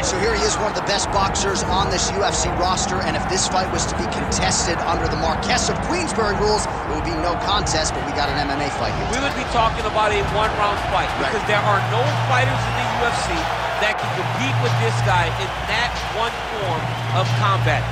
right, so here he is, one of the best boxers on this UFC roster, and if this fight was to be contested under the Marquess of Queensberry rules, it would be no contest, but we got an MMA fight here. We would be talking about a one-round fight, because there are no fighters in the UFC that can compete with this guy in that one form of combat.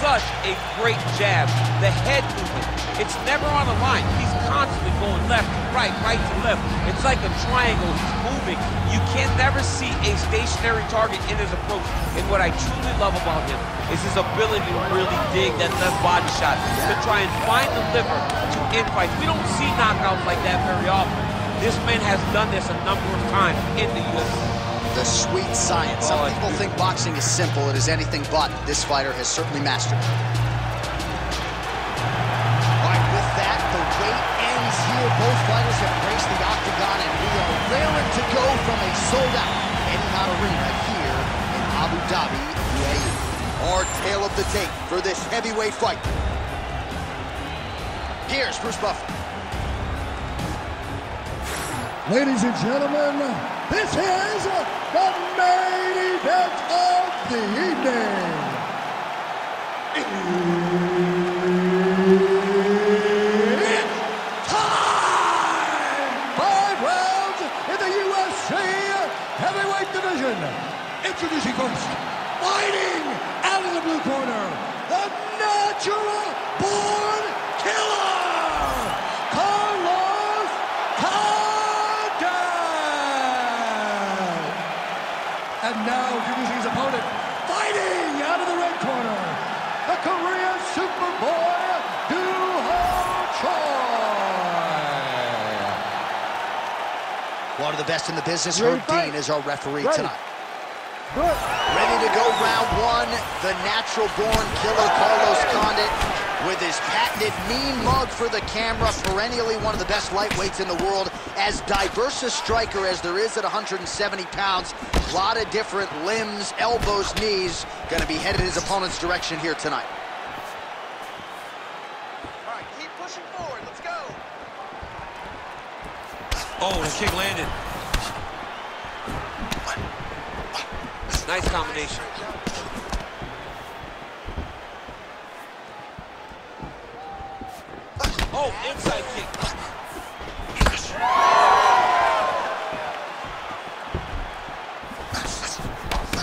Such a great jab, the head movement, it's never on a line. He's constantly going left to right, right to left. It's like a triangle, he's moving. You can never see a stationary target in his approach. And what I truly love about him is his ability to really dig that left body shot, to try and find the liver to end fights. We don't see knockouts like that very often. This man has done this a number of times in the UFC. The sweet science. Some people think boxing is simple. It is anything but. This fighter has certainly mastered it. All right, with that, the wait ends here. Both fighters have graced the octagon, and we are raring to go from a sold-out Etihad Arena here in Abu Dhabi, UAE. Our tale of the tape for this heavyweight fight. Here's Bruce Buffer. Ladies and gentlemen, this is the main event of the evening. It's time! 5 rounds in the UFC heavyweight division. Introducing first, fighting out of the blue corner, the natural born killer. And now introducing his opponent, fighting out of the red corner, the Korean Superboy, One of the best in the business. Herb Dean is our referee tonight. Ready to go round one. The natural-born killer, Carlos Condit, with his patented mean mug for the camera. Perennially one of the best lightweights in the world. As diverse a striker as there is at 170 pounds. A lot of different limbs, elbows, knees. Going to be headed his opponent's direction here tonight. All right, keep pushing forward. Let's go. Oh, the kick landed. Nice combination. Oh, inside kick.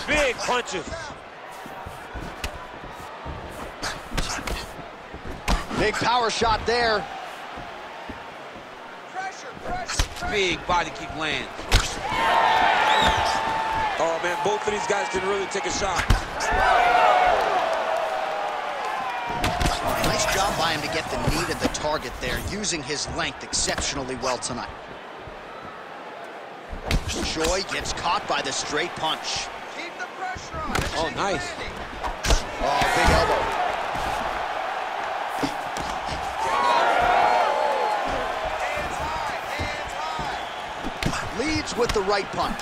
Big punches. Big power shot there. Pressure, pressure, pressure. Big body kick lands. Oh, man, both of these guys can really take a shot. Nice job by him to get the knee to the target there, using his length exceptionally well tonight. Choi gets caught by the straight punch. Keep the pressure on. Oh, nice. Oh, big elbow. Hands high, Leads with the right punch.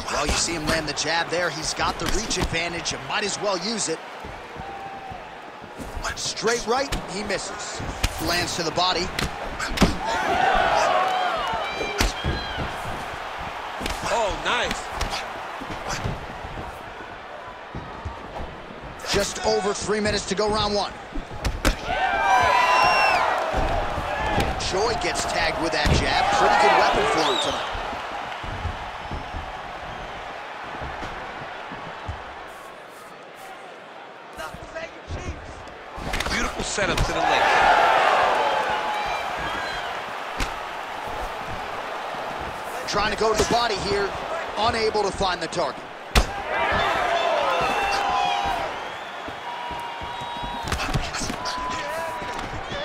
Well, you see him land the jab there. He's got the reach advantage. You might as well use it. Straight right, he misses. Lands to the body. Oh, nice. Just over 3 minutes to go, round one. Choi gets tagged with that jab. Pretty good weapon for him tonight. Beautiful setup to the leg. Trying to go to the body here, unable to find the target.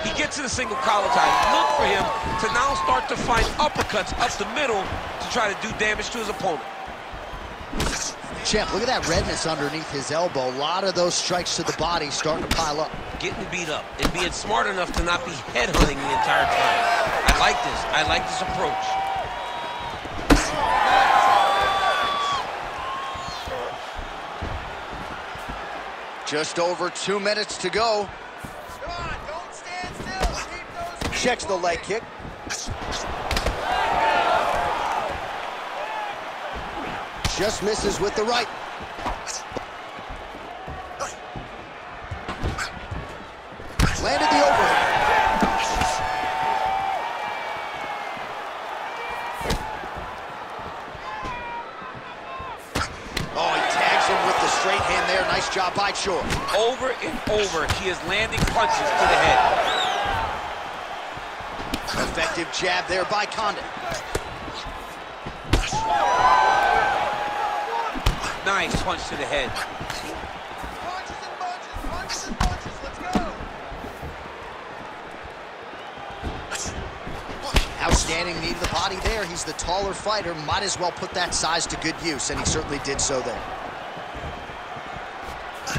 He gets to the single collar tie. Look for him to now start to find uppercuts up the middle to try to do damage to his opponent. Champ, look at that redness underneath his elbow. A lot of those strikes to the body starting to pile up. Getting beat up and being smart enough to not be headhunting the entire time. I like this. I like this approach. Just over 2 minutes to go. Come on, don't stand still. Keep those. Checks the leg kick. Just misses with the right. Landed the overhand. Oh, he tags him with the straight hand there. Nice job by Choi. Over and over, he is landing punches to the head. Effective jab there by Condit. Nice punch to the head. Punches and punches, punches and punches. Let's go. Outstanding knee to the body there. He's the taller fighter. Might as well put that size to good use, and he certainly did so there.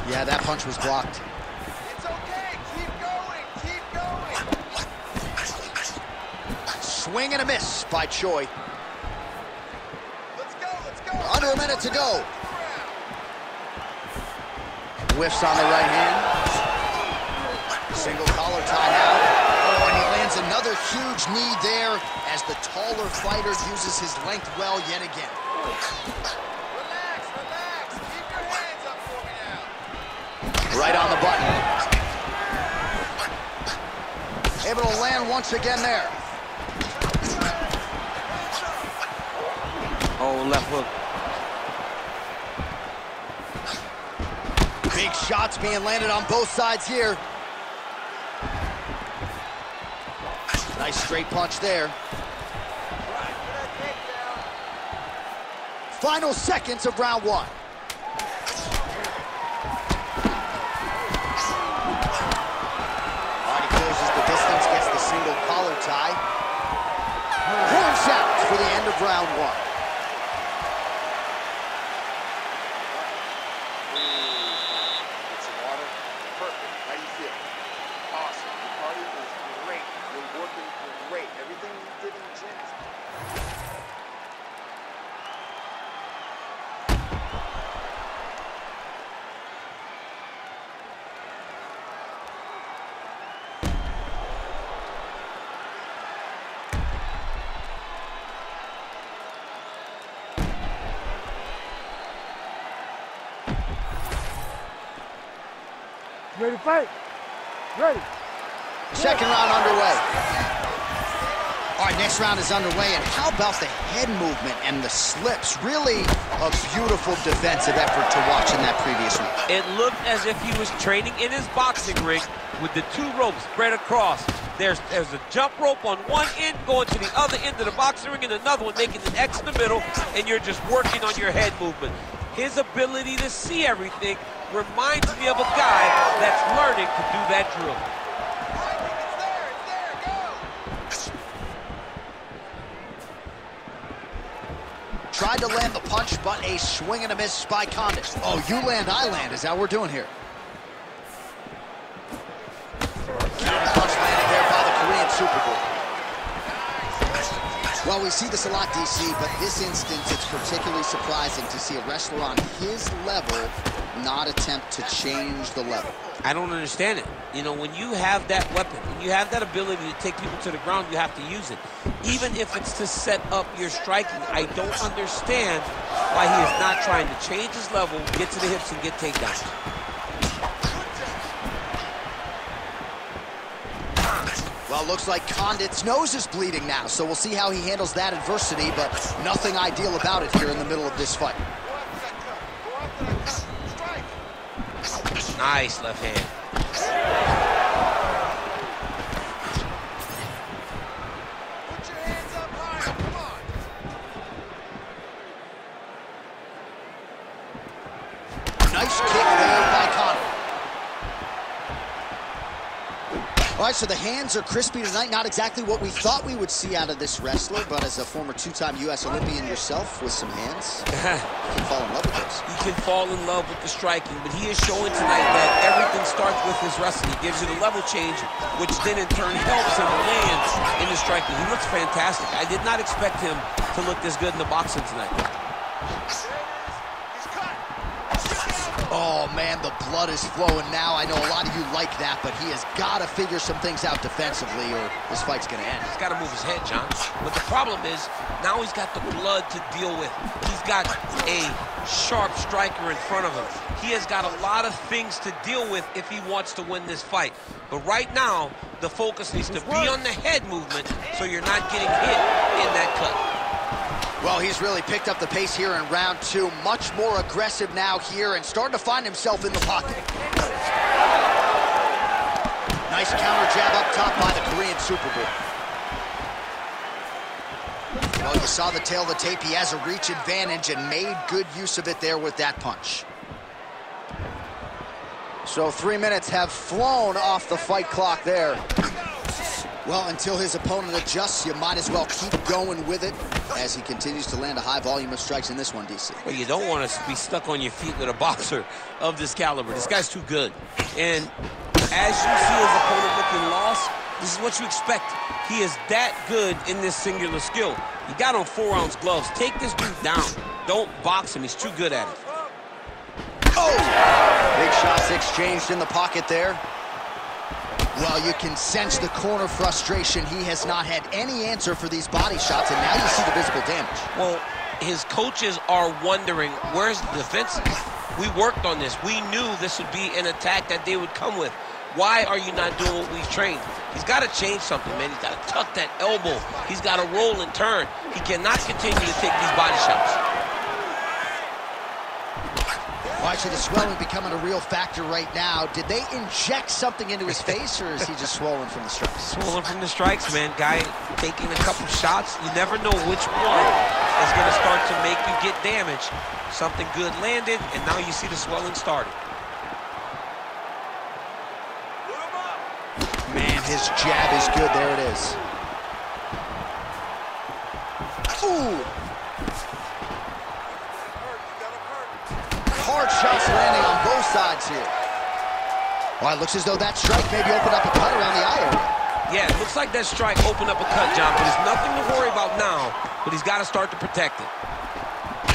Yeah, that punch was blocked. It's okay. Keep going. Keep going. Swing and a miss by Choi. Let's go. Let's go. Under a minute to go. Whiffs on the right hand. Single collar tie now. Oh, and he lands another huge knee there as the taller fighter uses his length well yet again. Relax, relax. Keep your hands up for me now. Right on the button. Able to land once again there. Oh, left hook. Big shots being landed on both sides here. Nice straight punch there. Final seconds of round one. All right, he closes the distance, gets the single collar tie. Horn sounds for the end of round one. Get some water. Perfect. How do you feel? Awesome. Your cardio is great. You're working great. Everything you did in the gym is Ready to fight? Ready. Second round underway. All right, next round is underway, and how about the head movement and the slips? Really a beautiful defensive effort to watch in that previous one. It looked as if he was training in his boxing ring with the two ropes spread across. There's a jump rope on one end going to the other end of the boxing ring and another one making an X in the middle, and you're just working on your head movement. His ability to see everything reminds me of a guy that's learning to do that drill. Tried to land the punch, but a swing and a miss by Condit. Oh, you land, I land, is how we're doing here. Counter punch landed there by the Korean Super Bowl. Well, we see this a lot, DC, but this instance, it's particularly surprising to see a wrestler on his level not attempt to change the level. I don't understand it. You know, when you have that weapon, when you have that ability to take people to the ground, you have to use it. Even if it's to set up your striking, I don't understand why he is not trying to change his level, get to the hips, and get takedowns. Well, looks like Condit's nose is bleeding now, so we'll see how he handles that adversity, but nothing ideal about it here in the middle of this fight. Nice left hand. Put your hands up higher. Come on. Nice kick there by Condit. All right, so the hands are crispy tonight. Not exactly what we thought we would see out of this wrestler, but as a former two-time U.S. Olympian yourself with some hands, you can fall in love with this. He can fall in love with the striking, but he is showing tonight that everything starts with his wrestling. He gives you the level change, which then in turn helps him land in the striking. He looks fantastic. I did not expect him to look this good in the boxing tonight. Oh, man, the blood is flowing now. I know a lot of you like that, but he has got to figure some things out defensively or this fight's going to end. He's got to move his head, John. But the problem is, now he's got the blood to deal with. He's got a sharp striker in front of him. He has got a lot of things to deal with if he wants to win this fight. But right now, the focus needs to be on the head movement so you're not getting hit in that cut. Well, he's really picked up the pace here in round 2. Much more aggressive now here and starting to find himself in the pocket. Nice counter jab up top by the Korean Superboy. Well, you saw the tail of the tape. He has a reach advantage and made good use of it there with that punch. So 3 minutes have flown off the fight clock there. Well, until his opponent adjusts, you might as well keep going with it as he continues to land a high volume of strikes in this one, DC. Well, you don't want to be stuck on your feet with a boxer of this caliber. This guy's too good. And as you see his opponent looking lost, this is what you expect. He is that good in this singular skill. You got on 4-ounce gloves. Take this dude down. Don't box him. He's too good at it. Oh! Big shots exchanged in the pocket there. Well, you can sense the corner frustration. He has not had any answer for these body shots, and now you see the visible damage. Well, his coaches are wondering, where's the defense? We worked on this. We knew this would be an attack that they would come with. Why are you not doing what we've trained? He's got to change something, man. He's got to tuck that elbow. He's got to roll and turn. He cannot continue to take these body shots. Why should the swelling becoming a real factor right now? Did they inject something into his face, or is he just swollen from the strikes? Swollen from the strikes, man. Guy taking a couple shots. You never know which one is going to start to make you get damage. Something good landed, and now you see the swelling starting. Man, his jab is good. There it is. Ooh! Hard shots landing on both sides here. Well, it looks as though that strike maybe opened up a cut around the eye area. Yeah, it looks like that strike opened up a cut, John, but there's nothing to worry about now, but he's got to start to protect it.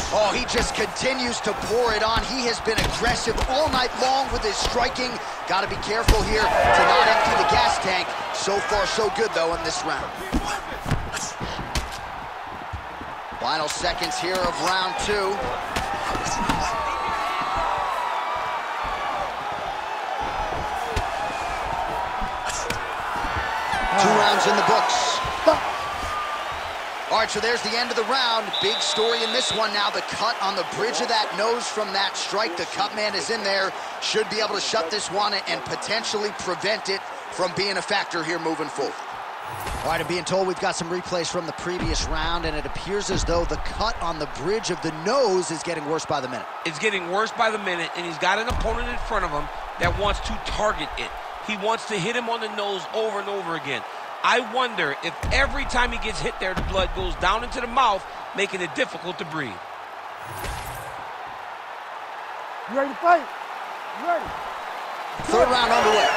Oh, he just continues to pour it on. He has been aggressive all night long with his striking. Got to be careful here to not empty the gas tank. So far, so good, though, in this round. Final seconds here of round 2. 2 rounds in the books. All right, so there's the end of the round. Big story in this one now. The cut on the bridge of that nose from that strike. The cut man is in there. Should be able to shut this one and potentially prevent it from being a factor here moving forward. All right, I'm being told we've got some replays from the previous round, and it appears as though the cut on the bridge of the nose is getting worse by the minute. It's getting worse by the minute, and he's got an opponent in front of him that wants to target it. He wants to hit him on the nose over and over again. I wonder if every time he gets hit there, the blood goes down into the mouth, making it difficult to breathe. You ready to fight? You ready? 3rd round underway.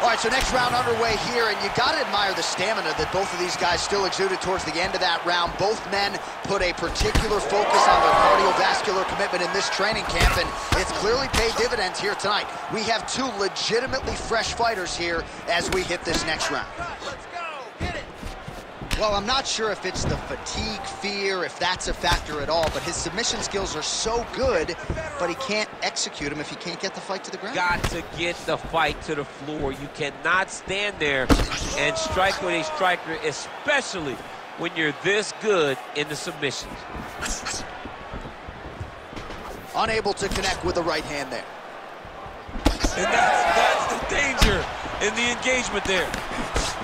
All right, so next round underway here, and you got to admire the stamina that both of these guys still exuded towards the end of that round. Both men put a particular focus on their cardiovascular commitment in this training camp, and it's clearly paid dividends here tonight. We have 2 legitimately fresh fighters here as we hit this next round. Well, I'm not sure if it's the fatigue, fear, if that's a factor at all, but his submission skills are so good, but he can't execute them if he can't get the fight to the ground. Got to get the fight to the floor. You cannot stand there and strike with a striker, especially when you're this good in the submissions. Unable to connect with the right hand there. And that's the danger in the engagement there.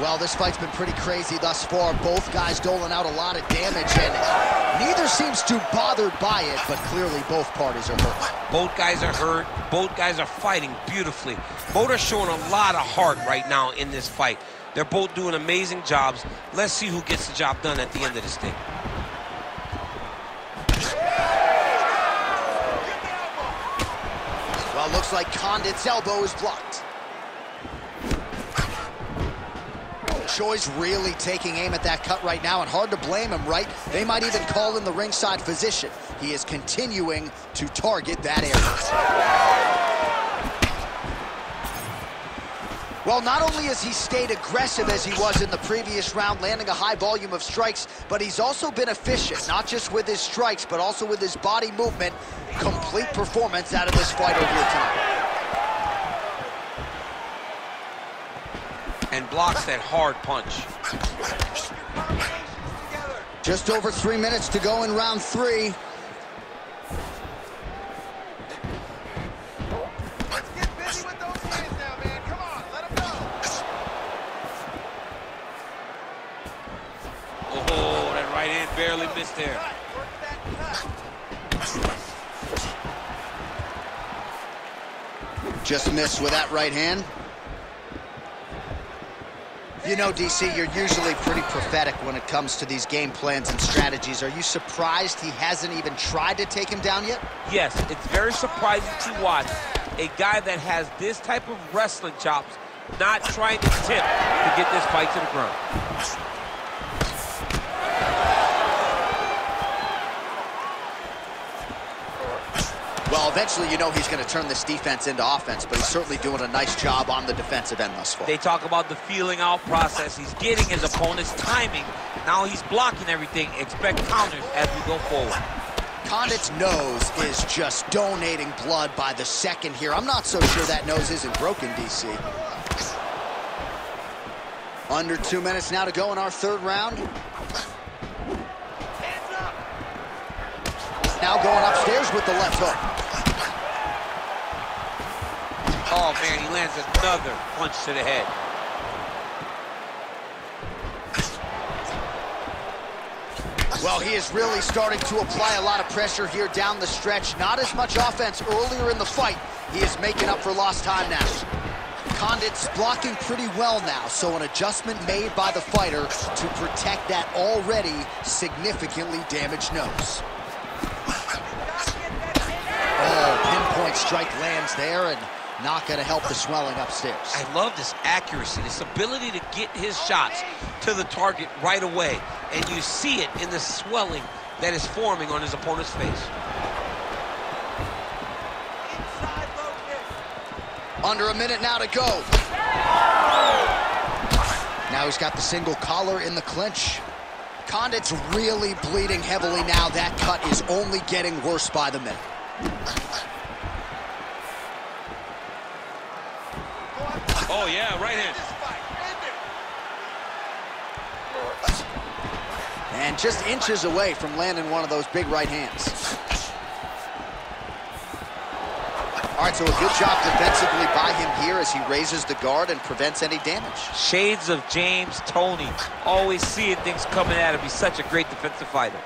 Well, this fight's been pretty crazy thus far. Both guys doling out a lot of damage, and neither seems too bothered by it, but clearly both parties are hurt. Both guys are hurt. Both guys are fighting beautifully. Both are showing a lot of heart right now in this fight. They're both doing amazing jobs. Let's see who gets the job done at the end of this thing. Well, looks like Condit's elbow is blocked. Choi's really taking aim at that cut right now, and hard to blame him, right? They might even call in the ringside physician. he is continuing to target that area. Well, not only has he stayed aggressive as he was in the previous round, landing a high volume of strikes, but he's also been efficient, not just with his strikes, but also with his body movement. Complete performance out of this fighter here tonight. And blocks that hard punch. Just over 3 minutes to go in round 3. Let's get busy with those hands now, man. Come on, let him go. Oh, that right hand barely missed there. Work that cut. Just missed with that right hand. You know, DC, you're usually pretty prophetic when it comes to these game plans and strategies. Are you surprised he hasn't even tried to take him down yet? Yes, it's very surprising to watch a guy that has this type of wrestling chops not trying to attempt to get this fight to the ground. Well, eventually you know he's going to turn this defense into offense, but he's certainly doing a nice job on the defensive end thus far. They talk about the feeling out process. He's getting his opponent's timing. Now he's blocking everything. Expect counters as we go forward. Condit's nose is just donating blood by the second here. I'm not so sure that nose isn't broken, DC. Under 2 minutes now to go in our third round. Now going upstairs with the left hook. Oh, man, he lands another punch to the head. Well, he is really starting to apply a lot of pressure here down the stretch. Not as much offense earlier in the fight. He is making up for lost time now. Condit's blocking pretty well now, so an adjustment made by the fighter to protect that already significantly damaged nose. Oh, pinpoint strike lands there, and not going to help the swelling upstairs. I love this accuracy, this ability to get his shots to the target right away. And you see it in the swelling that is forming on his opponent's face. Under a minute now to go. Now he's got the single collar in the clinch. Condit's really bleeding heavily now. That cut is only getting worse by the minute. Oh, yeah, right hand. And just inches away from landing one of those big right hands. All right, so a good job defensively by him here as he raises the guard and prevents any damage. Shades of James Toney. Always seeing things coming at him. He's such a great defensive fighter.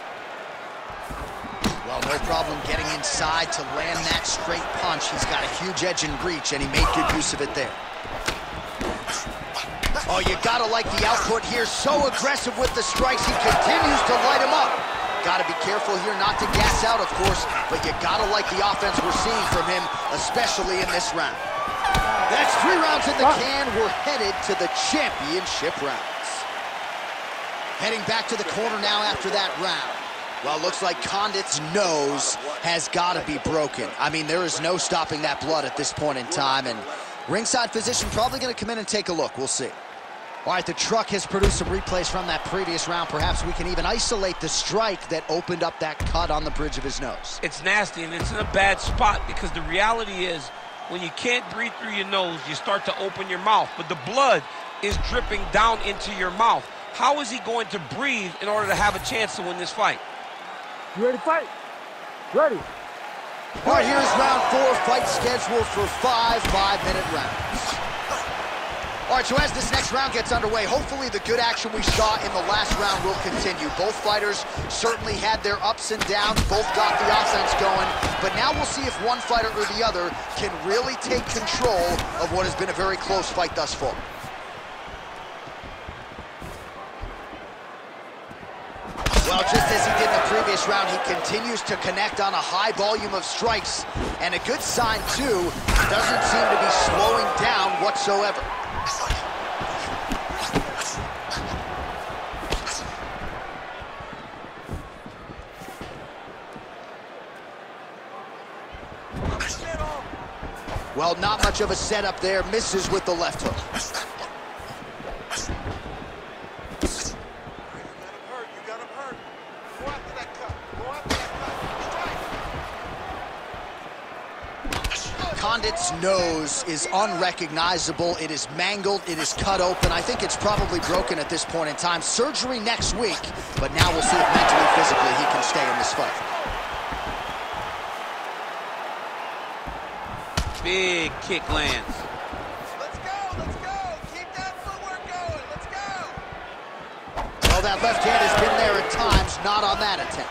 Well, no problem getting inside to land that straight punch. He's got a huge edge and reach, and he made good use of it there. Oh, you gotta like the output here. So aggressive with the strikes. He continues to light him up. Gotta be careful here not to gas out, of course, but you gotta like the offense we're seeing from him, especially in this round. That's 3 rounds in the can. We're headed to the championship rounds. Heading back to the corner now after that round. Well, looks like Condit's nose has got to be broken. I mean, there is no stopping that blood at this point in time, and ringside physician probably going to come in and take a look. We'll see. All right, the truck has produced some replays from that previous round. Perhaps we can even isolate the strike that opened up that cut on the bridge of his nose. It's nasty, and it's in a bad spot because the reality is when you can't breathe through your nose, you start to open your mouth, but the blood is dripping down into your mouth. How is he going to breathe in order to have a chance to win this fight? You ready to fight? Ready. All right, here's round 4, fight scheduled for 5 5-minute rounds. All right, so as this next round gets underway, hopefully the good action we saw in the last round will continue. Both fighters certainly had their ups and downs, both got the offense going, but now we'll see if one fighter or the other can really take control of what has been a very close fight thus far. Well, just as he did in the previous round, he continues to connect on a high volume of strikes. And a good sign, too, doesn't seem to be slowing down whatsoever. Well, not much of a setup there. Misses with the left hook. You got him hurt. Go after that cut. Go after that cut. Strike. Condit's nose is unrecognizable. It is mangled. It is cut open. I think it's probably broken at this point in time. Surgery next week, but now we'll see if mentally, physically, he can stay in this fight. Big kick lands. Let's go. Keep that footwork going. Let's go. Well, that left hand has been there at times, not on that attempt.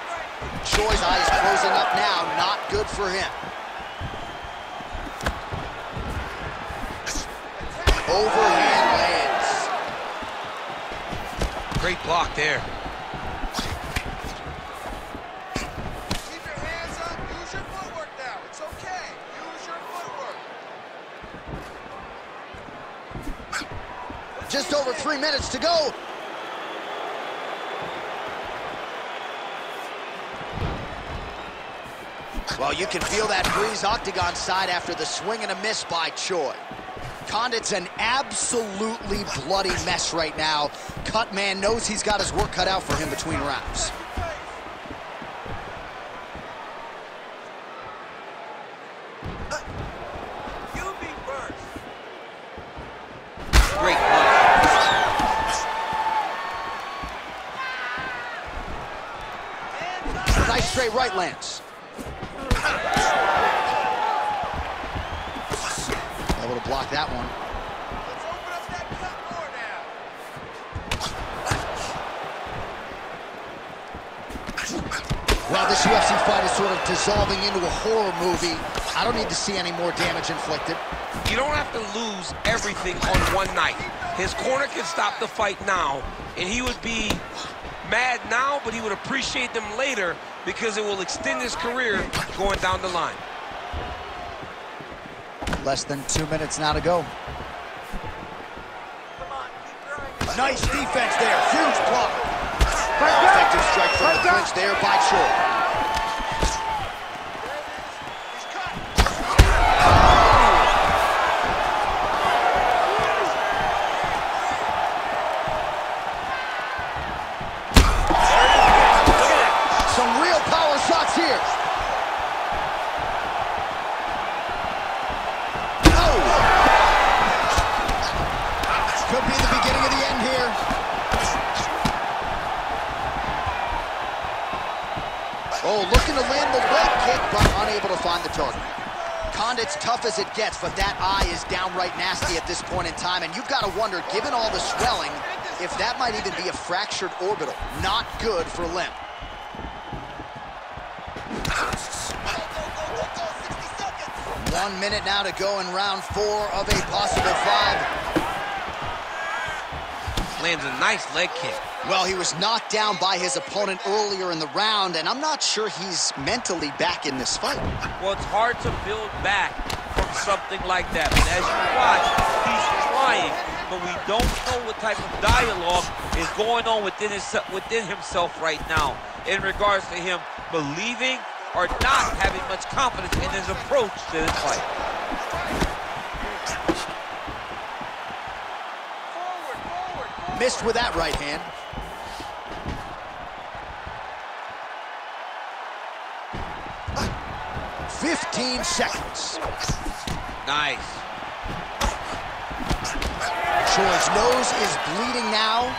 Choi's eyes closing up now, not good for him. Overhand lands. Great block there. Keep your hands up. Use your footwork now. It's okay. Use your footwork. Just over 3 minutes to go. Well, you can feel that breeze octagon side after the swing and a miss by Choi. Condit's an absolutely bloody mess right now. Cut man knows he's got his work cut out for him between rounds. Great punch. Nice straight right lands. Able to block that one. Let's open up that cut more now. Well, this UFC fight is sort of dissolving into a horror movie. I don't need to see any more damage inflicted. You don't have to lose everything on one night. His corner can stop the fight now, and he would be mad now, but he would appreciate them later because it will extend his career going down the line. Less than 2 minutes now to go. Nice defense there. Huge block. Effective strike from the clinch there by Choi. Some real power shots here. Could be the beginning of the end here. Oh, looking to land the leg kick, but unable to find the target. Condit's tough as it gets, but that eye is downright nasty at this point in time, and you've got to wonder, given all the swelling, if that might even be a fractured orbital. Not good for Lim. Go, 1 minute now to go in round 4 of a possible 5. Lands a nice leg kick. Well, he was knocked down by his opponent earlier in the round, and I'm not sure he's mentally back in this fight. Well, it's hard to build back from something like that. But as you watch, he's trying, but we don't know what type of dialogue is going on within himself right now in regards to him believing or not having much confidence in his approach to this fight. Missed with that right hand. "15 seconds. Nice. Choi's nose is bleeding now.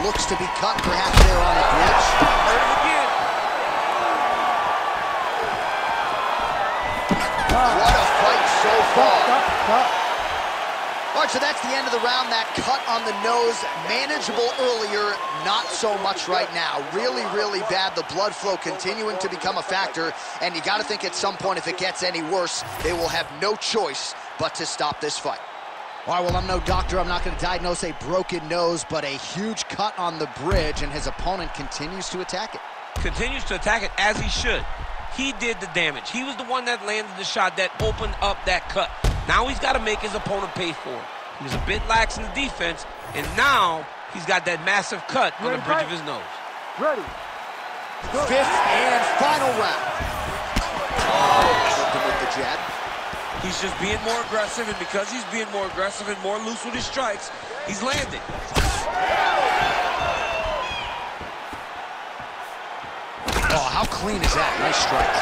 Looks to be cut, perhaps there on the bridge. Hurt him again. What a fight so far. All right, so that's the end of the round. That cut on the nose, manageable earlier, not so much right now. Really, really bad. The blood flow continuing to become a factor, and you got to think at some point, if it gets any worse, they will have no choice but to stop this fight. All right, well, I'm no doctor. I'm not going to diagnose a broken nose, but a huge cut on the bridge, and his opponent continues to attack it. Continues to attack it as he should. He did the damage. He was the one that landed the shot that opened up that cut. Now he's got to make his opponent pay for it. He was a bit lax in the defense, and now he's got that massive cut on the bridge of his nose. Ready. Fifth and final round. Oh, with the jab. He's just being more aggressive, and because he's being more aggressive and more loose with his strikes, he's landing. Oh, how clean is that? Nice strike.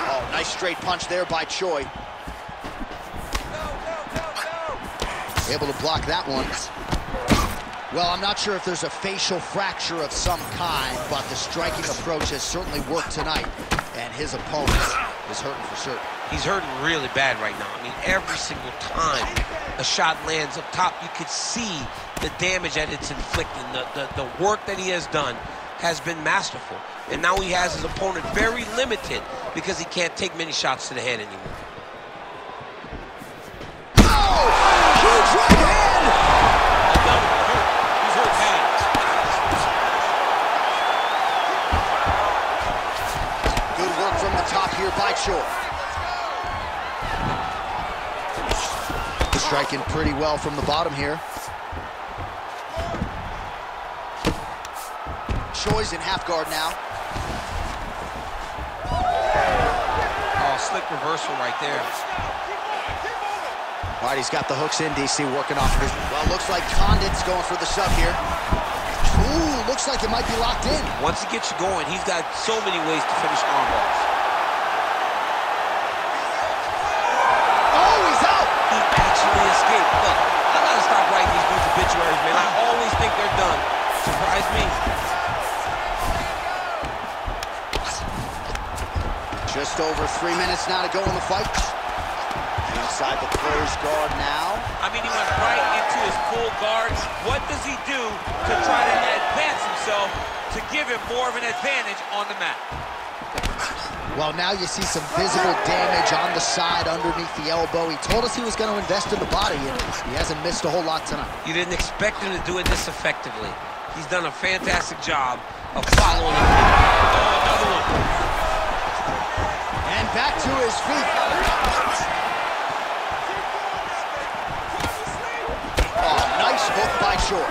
Oh, nice straight punch there by Choi. Able to block that one. Well, I'm not sure if there's a facial fracture of some kind, but the striking approach has certainly worked tonight, and his opponent is hurting for certain. He's hurting really bad right now. I mean, every single time a shot lands up top, you could see the damage that it's inflicting. The work that he has done has been masterful. And now he has his opponent very limited because he can't take many shots to the head anymore. By Choi. Striking pretty well from the bottom here. Choi's in half guard now. Oh, slick reversal right there. All right, he's got the hooks in, DC, working off of his... Well, looks like Condit's going for the sub here. Ooh, looks like it might be locked in. Once he gets you going, he's got so many ways to finish arm bars. Escape. Look, I gotta stop writing these dudes obituaries, man. I always think they're done. Surprise me. Just over 3 minutes now to go in the fight. Inside the closed guard now. I mean, he went right into his full guard. What does he do to try to advance himself to give him more of an advantage on the mat? Well, now you see some visible damage on the side underneath the elbow. He told us he was going to invest in the body, and he hasn't missed a whole lot tonight. You didn't expect him to do it this effectively. He's done a fantastic job of following him. Oh, another one. And back to his feet. Oh, nice hook by Choi.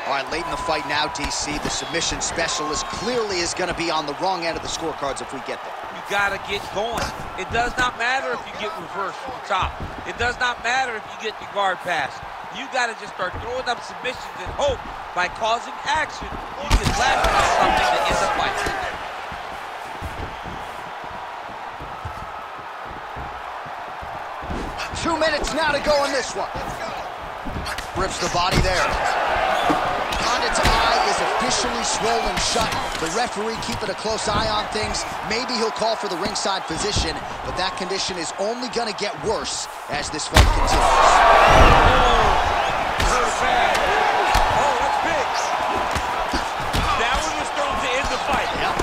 All right, late in the fight now, DC, the submission specialist clearly is going to be on the wrong end of the scorecards if we get there. You got to get going. It does not matter if you get reversed from the top. It does not matter if you get your guard passed. You got to just start throwing up submissions and hope by causing action, you can land on something to end the fight. 2 minutes now to go in this one. Rips the body there. Condit's eye is officially swollen shut. The referee keeping a close eye on things. Maybe he'll call for the ringside physician, but that condition is only going to get worse as this fight continues. Oh, that's big. That one was thrown to end the fight. Yep.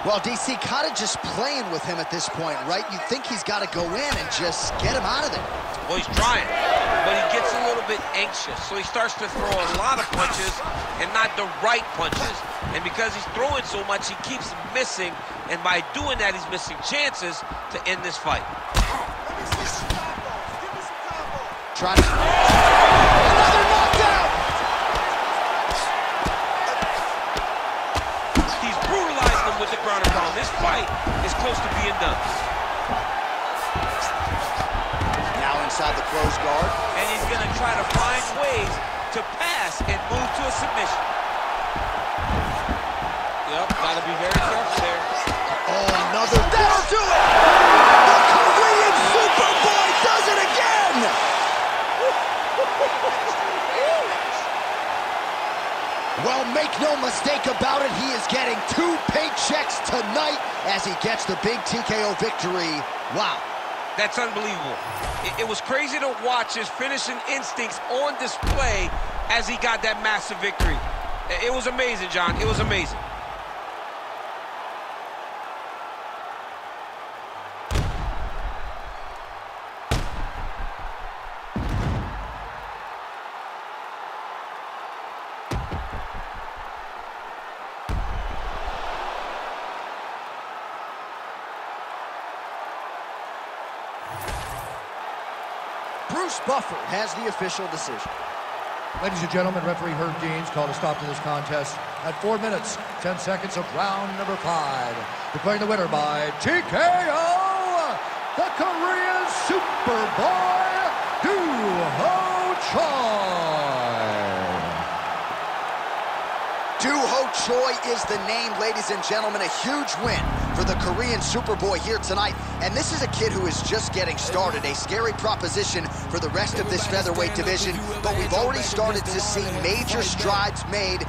Well, DC kind of just playing with him at this point, right? You think he's got to go in and just get him out of there. Well, he's trying, but he gets a little bit anxious, so he starts to throw a lot of punches and not the right punches. And because he's throwing so much, he keeps missing, and by doing that, he's missing chances to end this fight. Trying to... Another knockdown! He's brutalizing him with the ground and pound. This fight is close to being done. Now inside the closed guard. And he's going to try to find ways to pass and move to a submission. Yep, got to be very careful there. Oh, another... That'll do it! The Korean Superboy does it again! Well, make no mistake about it, he is getting 2 paychecks tonight as he gets the big TKO victory. Wow. That's unbelievable. It was crazy to watch his finishing instincts on display as he got that massive victory. It was amazing, John. It was amazing. Bruce Buffer has the official decision. Ladies and gentlemen, referee Herb Deans called a stop to this contest at 4 minutes, 10 seconds of round number 5. Declaring the winner by TKO, the Korean Superboy, Do-Ho Choi. Do-Ho Choi is the name, ladies and gentlemen. A huge win for the Korean Superboy here tonight. And this is a kid who is just getting started. A scary proposition for the rest of this featherweight division. But we've already started to see major strides made.